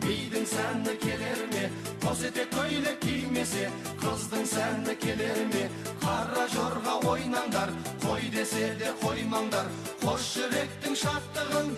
Бидің сәні келер ме? Қос етек көйлек кимесе, қыздың сәні келер ме? Қара жорға ойнаңдар, қой десе де қоймаңдар. Қос жүректің шаттығын